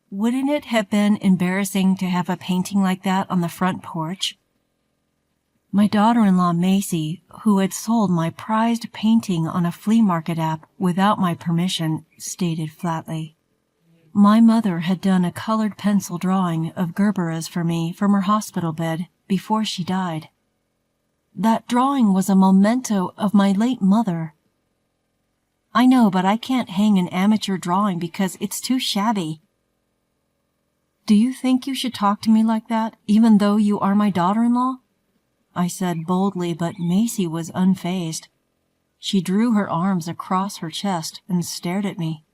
Wouldn't it have been embarrassing to have a painting like that on the front porch? My daughter-in-law Macy, who had sold my prized painting on a flea market app without my permission, stated flatly. My mother had done a colored pencil drawing of Gerberas for me from her hospital bed before she died. That drawing was a memento of my late mother. I know, but I can't hang an amateur drawing because it's too shabby. Do you think you should talk to me like that, even though you are my daughter-in-law? I said boldly, but Macy was unfazed. She drew her arms across her chest and stared at me.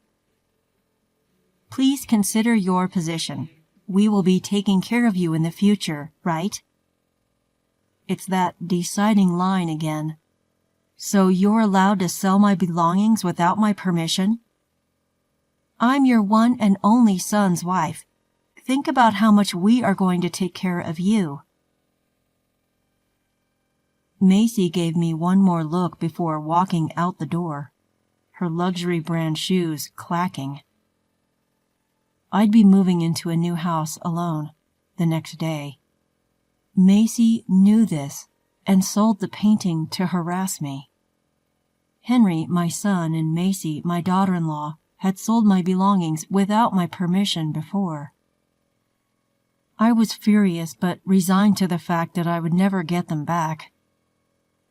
Please consider your position. We will be taking care of you in the future, right? It's that deciding line again. So you're allowed to sell my belongings without my permission? I'm your one and only son's wife. Think about how much we are going to take care of you. Macy gave me one more look before walking out the door, her luxury brand shoes clacking. I'd be moving into a new house alone the next day. Macy knew this and sold the painting to harass me. Henry, my son, and Macy, my daughter-in-law, had sold my belongings without my permission before. I was furious but resigned to the fact that I would never get them back.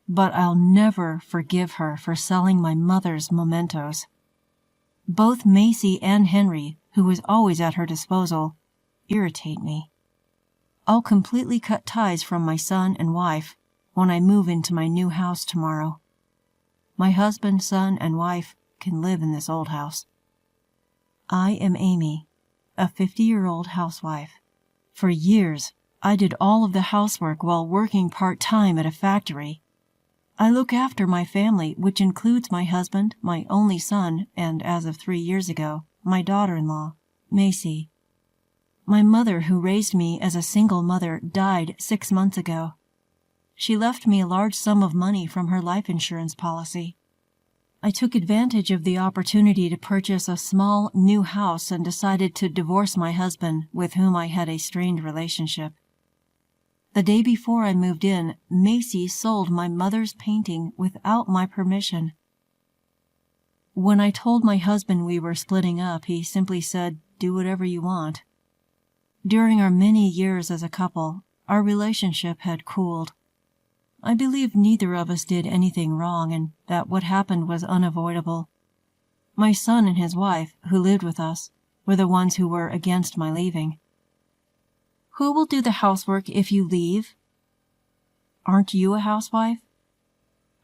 But I'll never forgive her for selling my mother's mementos. Both Macy and Henry, who was always at her disposal, irritate me. I'll completely cut ties from my son and wife when I move into my new house tomorrow. My husband, son, and wife can live in this old house. I am Amy, a 50-year-old housewife. For years, I did all of the housework while working part-time at a factory. I look after my family, which includes my husband, my only son, and as of 3 years ago, my daughter-in-law, Macy. My mother, who raised me as a single mother, died 6 months ago. She left me a large sum of money from her life insurance policy. I took advantage of the opportunity to purchase a small, new house and decided to divorce my husband, with whom I had a strained relationship. The day before I moved in, Macy sold my mother's painting without my permission. When I told my husband we were splitting up, he simply said, "Do whatever you want." During our many years as a couple, our relationship had cooled. I believe neither of us did anything wrong and that what happened was unavoidable. My son and his wife, who lived with us, were the ones who were against my leaving. Who will do the housework if you leave? Aren't you a housewife?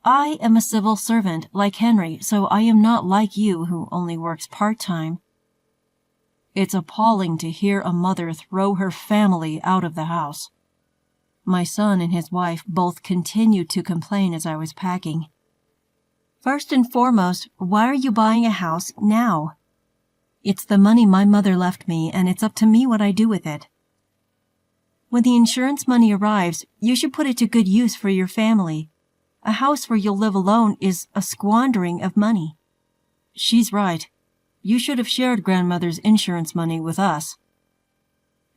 I am a civil servant, like Henry, so I am not like you, who only works part-time. It's appalling to hear a mother throw her family out of the house. My son and his wife both continued to complain as I was packing. First and foremost, why are you buying a house now? It's the money my mother left me, and it's up to me what I do with it. When the insurance money arrives, you should put it to good use for your family. A house where you'll live alone is a squandering of money. She's right. You should have shared grandmother's insurance money with us.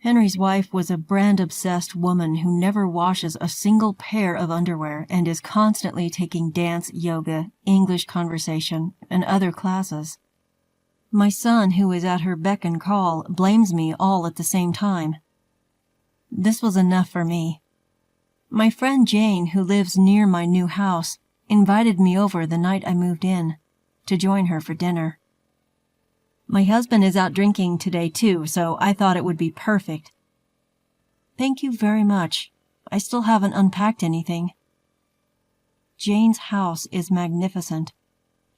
Henry's wife was a brand-obsessed woman who never washes a single pair of underwear and is constantly taking dance, yoga, English conversation, and other classes. My son, who is at her beck and call, blames me all at the same time. This was enough for me. My friend Jane, who lives near my new house, invited me over the night I moved in to join her for dinner. My husband is out drinking today too, so I thought it would be perfect. Thank you very much. I still haven't unpacked anything. Jane's house is magnificent.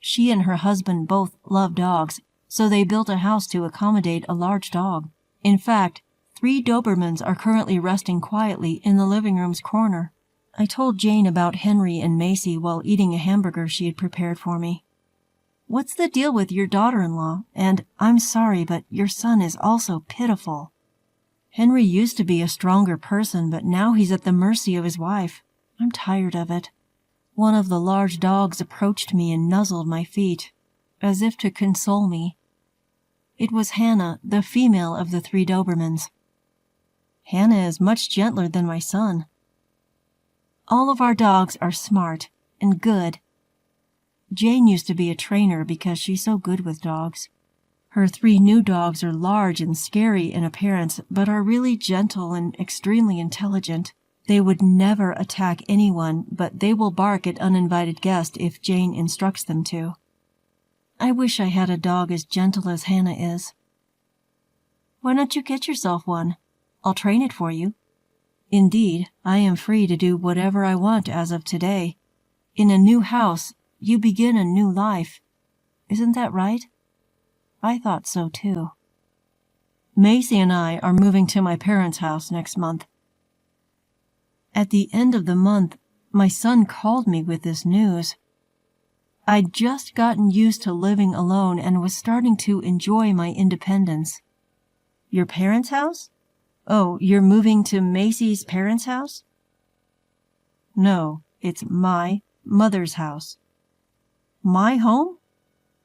She and her husband both love dogs, so they built a house to accommodate a large dog. In fact, 3 Dobermans are currently resting quietly in the living room's corner. I told Jane about Henry and Macy while eating a hamburger she had prepared for me. What's the deal with your daughter-in-law? And I'm sorry, but your son is also pitiful. Henry used to be a stronger person, but now he's at the mercy of his wife. I'm tired of it. One of the large dogs approached me and nuzzled my feet, as if to console me. It was Hannah, the female of the 3 Dobermans. Hannah is much gentler than my son. All of our dogs are smart and good. Jane used to be a trainer because she's so good with dogs. Her 3 new dogs are large and scary in appearance, but are really gentle and extremely intelligent. They would never attack anyone, but they will bark at uninvited guests if Jane instructs them to. I wish I had a dog as gentle as Hannah is. Why don't you get yourself one? I'll train it for you. Indeed, I am free to do whatever I want as of today. In a new house, you begin a new life. Isn't that right? I thought so too. Macy and I are moving to my parents' house next month. At the end of the month, my son called me with this news. I'd just gotten used to living alone and was starting to enjoy my independence. Your parents' house? Oh, you're moving to Macy's parents' house? No, it's my mother's house. My home?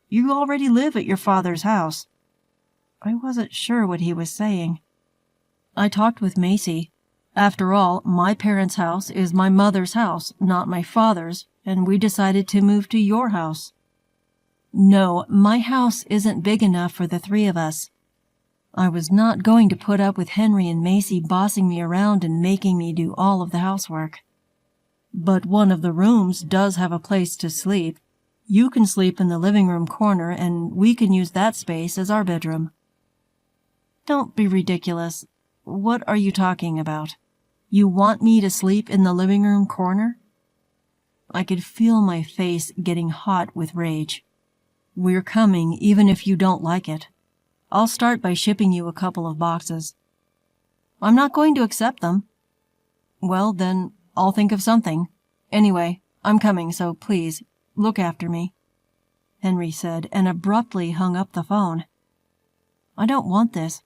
You already live at your father's house. I wasn't sure what he was saying. I talked with Macy. After all, my parents' house is my mother's house, not my father's, and we decided to move to your house. No, my house isn't big enough for the 3 of us. I was not going to put up with Henry and Macy bossing me around and making me do all of the housework. But one of the rooms does have a place to sleep. You can sleep in the living room corner, and we can use that space as our bedroom. Don't be ridiculous. What are you talking about? You want me to sleep in the living room corner? I could feel my face getting hot with rage. We're coming, even if you don't like it. I'll start by shipping you a couple of boxes. I'm not going to accept them. Well, then, I'll think of something. Anyway, I'm coming, so please, look after me, Henry said, and abruptly hung up the phone. I don't want this.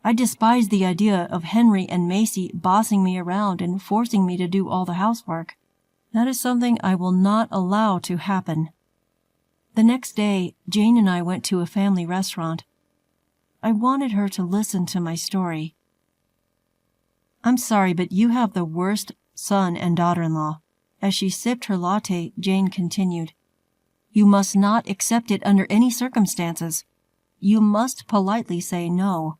I despise the idea of Henry and Macy bossing me around and forcing me to do all the housework. That is something I will not allow to happen. The next day, Jane and I went to a family restaurant. I wanted her to listen to my story. I'm sorry, but you have the worst son and daughter-in-law. As she sipped her latte, Jane continued. You must not accept it under any circumstances. You must politely say no.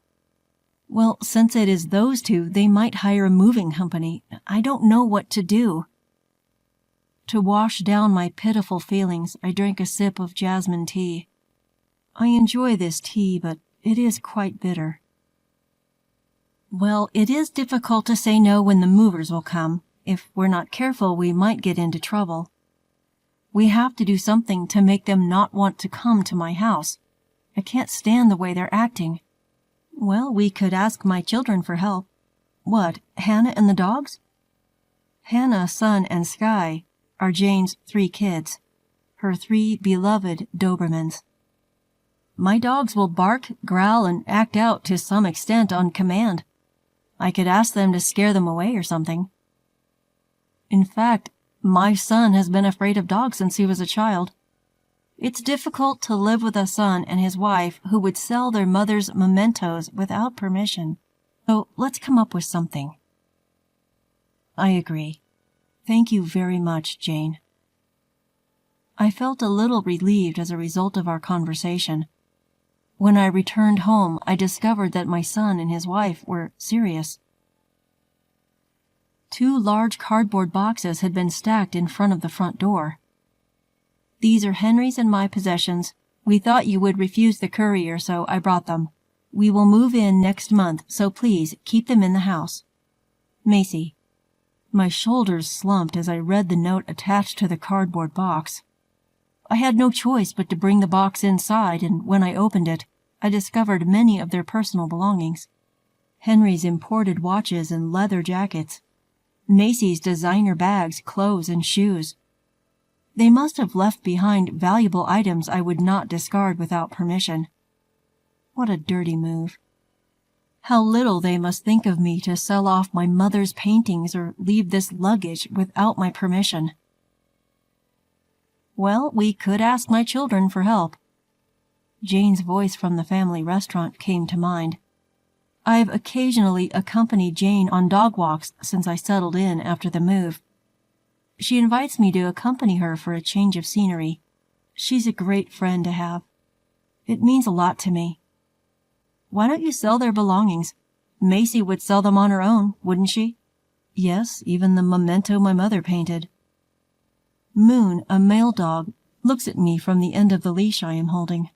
Well, since it is those 2, they might hire a moving company. I don't know what to do. To wash down my pitiful feelings, I drank a sip of jasmine tea. I enjoy this tea, but it is quite bitter. Well, it is difficult to say no when the movers will come. If we're not careful, we might get into trouble. We have to do something to make them not want to come to my house. I can't stand the way they're acting. Well, we could ask my children for help. What, Hannah and the dogs? Hannah, Sun, and Sky are Jane's 3 kids, her 3 beloved Dobermans. My dogs will bark, growl, and act out to some extent on command. I could ask them to scare them away or something. In fact, my son has been afraid of dogs since he was a child. It's difficult to live with a son and his wife who would sell their mother's mementos without permission. So let's come up with something. I agree. Thank you very much, Jane. I felt a little relieved as a result of our conversation. When I returned home, I discovered that my son and his wife were serious. 2 large cardboard boxes had been stacked in front of the front door. These are Henry's and my possessions. We thought you would refuse the courier, so I brought them. We will move in next month, so please keep them in the house. Macy. My shoulders slumped as I read the note attached to the cardboard box. I had no choice but to bring the box inside, and when I opened it, I discovered many of their personal belongings. Henry's imported watches and leather jackets. Macy's designer bags, clothes, and shoes. They must have left behind valuable items I would not discard without permission. What a dirty move. How little they must think of me to sell off my mother's paintings or leave this luggage without my permission. Well, we could ask my children for help. Jane's voice from the family restaurant came to mind. I've occasionally accompanied Jane on dog walks since I settled in after the move. She invites me to accompany her for a change of scenery. She's a great friend to have. It means a lot to me. Why don't you sell their belongings? Macy would sell them on her own, wouldn't she? Yes, even the memento my mother painted. Moon, a male dog, looks at me from the end of the leash I am holding.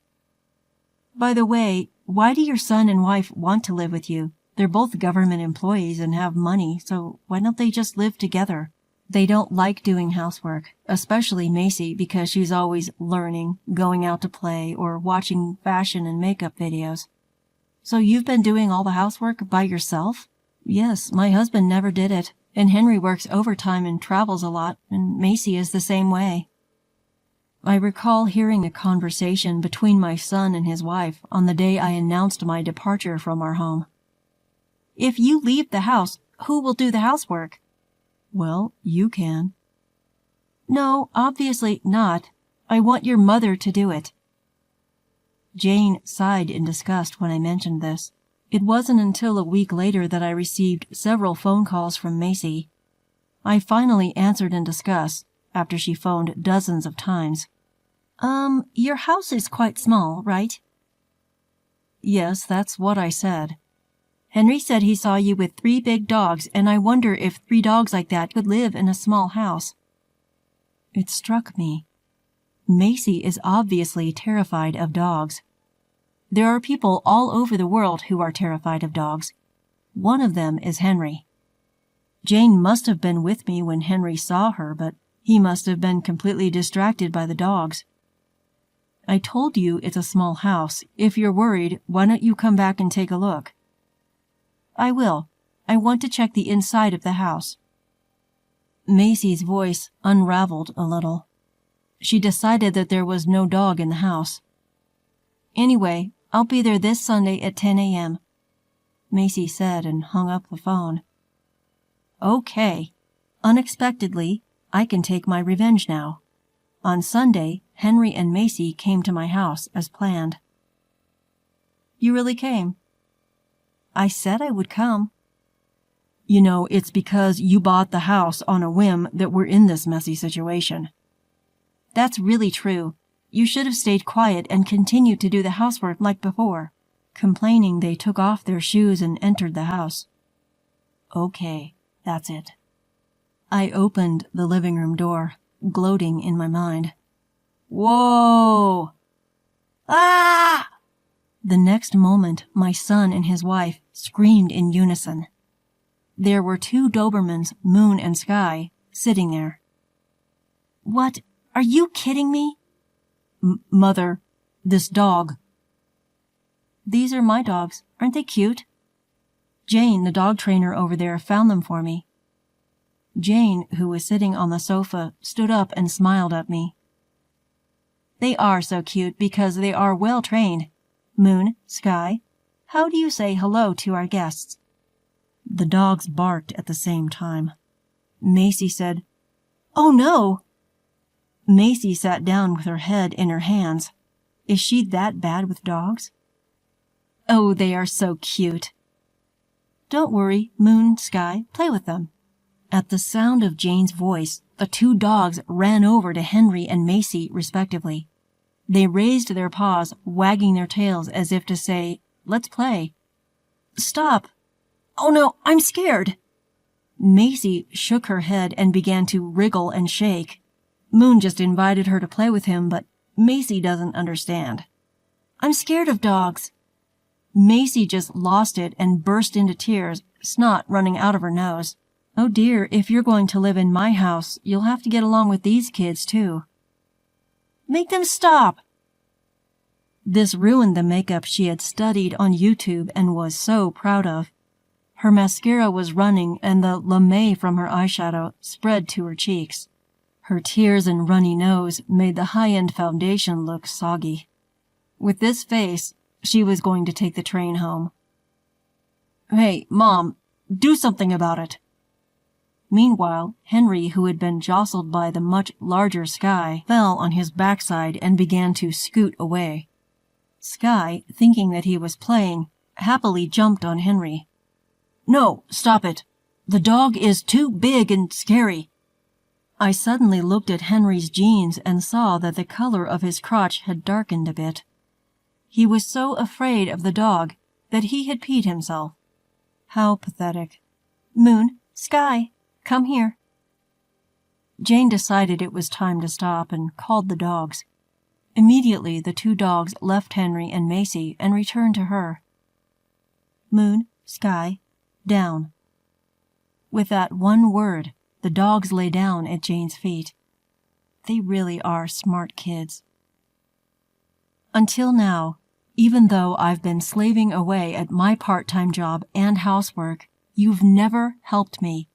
By the way, why do your son and wife want to live with you? They're both government employees and have money, so why don't they just live together? They don't like doing housework, especially Macy because she's always learning, going out to play, or watching fashion and makeup videos. So you've been doing all the housework by yourself? Yes, my husband never did it, and Henry works overtime and travels a lot, and Macy is the same way. I recall hearing a conversation between my son and his wife on the day I announced my departure from our home. If you leave the house, who will do the housework? Well, you can. No, obviously not. I want your mother to do it. Jane sighed in disgust when I mentioned this. It wasn't until a week later that I received several phone calls from Macy. I finally answered in disgust after she phoned dozens of times. Your house is quite small, right? Yes, that's what I said. Henry said he saw you with 3 big dogs, and I wonder if 3 dogs like that could live in a small house. It struck me. Macy is obviously terrified of dogs. There are people all over the world who are terrified of dogs. One of them is Henry. Jane must have been with me when Henry saw her, but he must have been completely distracted by the dogs. I told you it's a small house. If you're worried, why don't you come back and take a look? I will. I want to check the inside of the house. Macy's voice unraveled a little. She decided that there was no dog in the house. Anyway, I'll be there this Sunday at 10 a.m., Macy said and hung up the phone. Okay. Unexpectedly, I can take my revenge now. On Sunday, Henry and Macy came to my house as planned. You really came? I said I would come. You know, it's because you bought the house on a whim that we're in this messy situation. That's really true. You should have stayed quiet and continued to do the housework like before. Complaining, they took off their shoes and entered the house. Okay, that's it. I opened the living room door, gloating in my mind. Whoa! Ah! The next moment, my son and his wife screamed in unison. There were 2 Dobermans, Moon and Sky, sitting there. What? Are you kidding me? Mother, this dog. These are my dogs. Aren't they cute? Jane, the dog trainer over there, found them for me. Jane, who was sitting on the sofa, stood up and smiled at me. They are so cute because they are well trained. Moon, Sky, how do you say hello to our guests? The dogs barked at the same time. Macy said, "Oh no!" Macy sat down with her head in her hands. Is she that bad with dogs? Oh, they are so cute. Don't worry, Moon, Sky, play with them. At the sound of Jane's voice, the 2 dogs ran over to Henry and Macy, respectively. They raised their paws, wagging their tails as if to say, "Let's play." Stop! Oh no, I'm scared! Macy shook her head and began to wriggle and shake. Moon just invited her to play with him, but Macy doesn't understand. I'm scared of dogs. Macy just lost it and burst into tears, snot running out of her nose. Oh dear, if you're going to live in my house, you'll have to get along with these kids too. Make them stop! This ruined the makeup she had studied on YouTube and was so proud of. Her mascara was running and the lame from her eyeshadow spread to her cheeks. Her tears and runny nose made the high-end foundation look soggy. With this face, she was going to take the train home. Hey, Mom, do something about it. Meanwhile, Henry, who had been jostled by the much larger Sky, fell on his backside and began to scoot away. Skye, thinking that he was playing, happily jumped on Henry. "No, stop it. The dog is too big and scary." I suddenly looked at Henry's jeans and saw that the color of his crotch had darkened a bit. He was so afraid of the dog that he had peed himself. How pathetic. "Moon, Skye, come here." Jane decided it was time to stop and called the dogs. Immediately, the two dogs left Henry and Macy and returned to her. "Moon, Skye, down." With that one word, the dogs lay down at Jane's feet. They really are smart kids. Until now, even though I've been slaving away at my part-time job and housework, you've never helped me.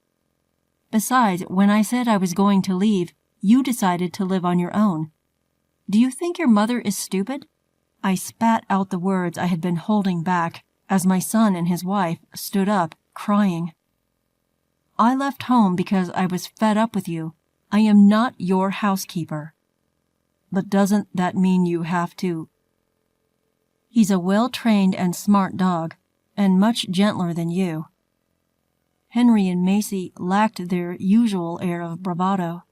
Besides, when I said I was going to leave, you decided to live on your own. Do you think your mother is stupid? I spat out the words I had been holding back as my son and his wife stood up, crying. I left home because I was fed up with you. I am not your housekeeper. But doesn't that mean you have to? He's a well-trained and smart dog, and much gentler than you. Henry and Macy lacked their usual air of bravado.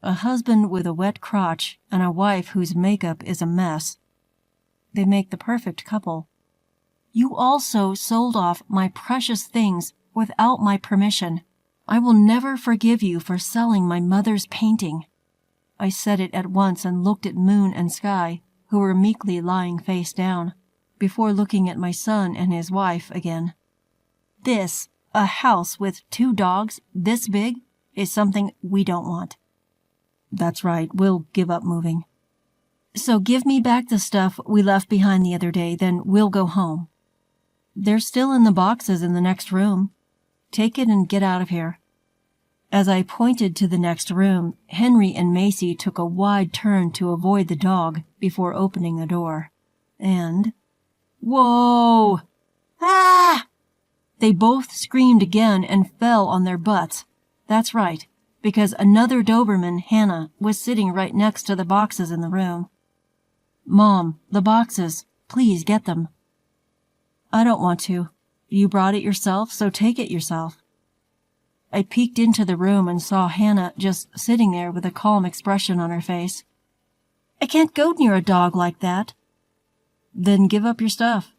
A husband with a wet crotch and a wife whose makeup is a mess. They make the perfect couple. You also sold off my precious things without my permission. I will never forgive you for selling my mother's painting. I said it at once and looked at Moon and Skye, who were meekly lying face down, before looking at my son and his wife again. This, a house with 2 dogs this big, is something we don't want. That's right, we'll give up moving. So give me back the stuff we left behind the other day, then we'll go home. They're still in the boxes in the next room. Take it and get out of here. As I pointed to the next room, Henry and Macy took a wide turn to avoid the dog before opening the door. And... whoa! Ah! They both screamed again and fell on their butts. That's right, because another Doberman, Hannah, was sitting right next to the boxes in the room. Mom, the boxes. Please get them. I don't want to. You brought it yourself, so take it yourself. I peeked into the room and saw Hannah just sitting there with a calm expression on her face. I can't go near a dog like that. Then give up your stuff.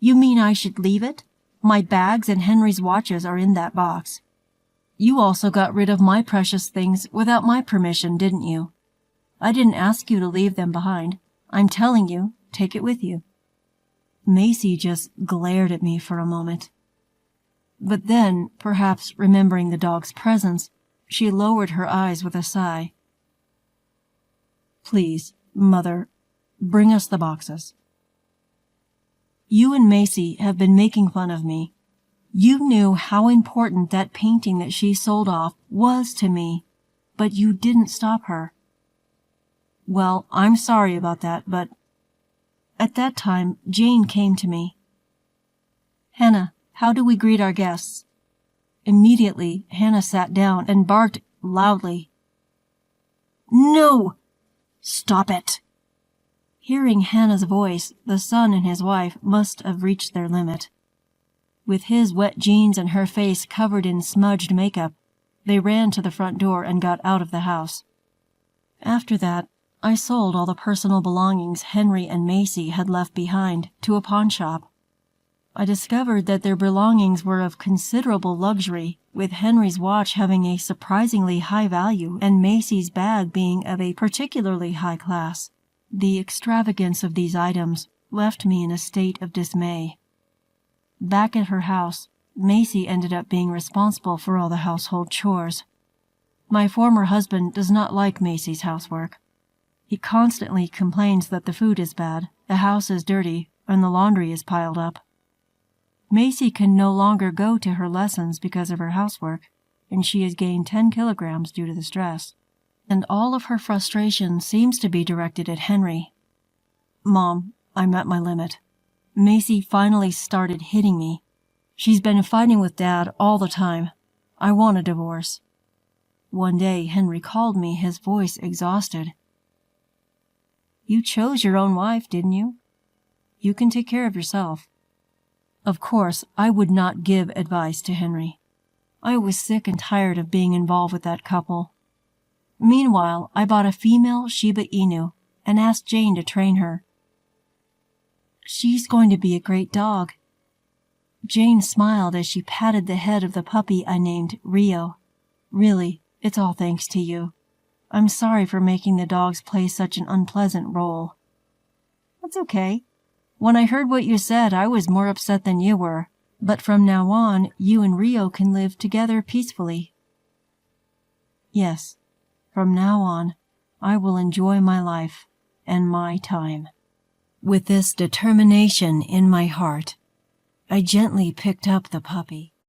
You mean I should leave it? My bags and Henry's watches are in that box. You also got rid of my precious things without my permission, didn't you? I didn't ask you to leave them behind. I'm telling you, take it with you. Macy just glared at me for a moment. But then, perhaps remembering the dog's presence, she lowered her eyes with a sigh. Please, Mother, bring us the boxes. You and Macy have been making fun of me. You knew how important that painting that she sold off was to me, but you didn't stop her. Well, I'm sorry about that, but... At that time, Jane came to me. Hannah, how do we greet our guests? Immediately, Hannah sat down and barked loudly. No! Stop it! Hearing Hannah's voice, the son and his wife must have reached their limit. With his wet jeans and her face covered in smudged makeup, they ran to the front door and got out of the house. After that, I sold all the personal belongings Henry and Macy had left behind to a pawn shop. I discovered that their belongings were of considerable luxury, with Henry's watch having a surprisingly high value and Macy's bag being of a particularly high class. The extravagance of these items left me in a state of dismay. Back at her house, Macy ended up being responsible for all the household chores. My former husband does not like Macy's housework. He constantly complains that the food is bad, the house is dirty, and the laundry is piled up. Macy can no longer go to her lessons because of her housework, and she has gained 10 kilograms due to the stress. And all of her frustration seems to be directed at Henry. Mom, I'm at my limit. Macy finally started hitting me. She's been fighting with Dad all the time. I want a divorce. One day, Henry called me, his voice exhausted. You chose your own wife, didn't you? You can take care of yourself." Of course, I would not give advice to Henry. I was sick and tired of being involved with that couple. Meanwhile, I bought a female Shiba Inu and asked Jane to train her. "She's going to be a great dog." Jane smiled as she patted the head of the puppy I named Rio. "Really, it's all thanks to you. I'm sorry for making the dogs play such an unpleasant role." "That's okay. When I heard what you said, I was more upset than you were. But from now on, you and Rio can live together peacefully." "Yes, from now on, I will enjoy my life and my time." With this determination in my heart, I gently picked up the puppy.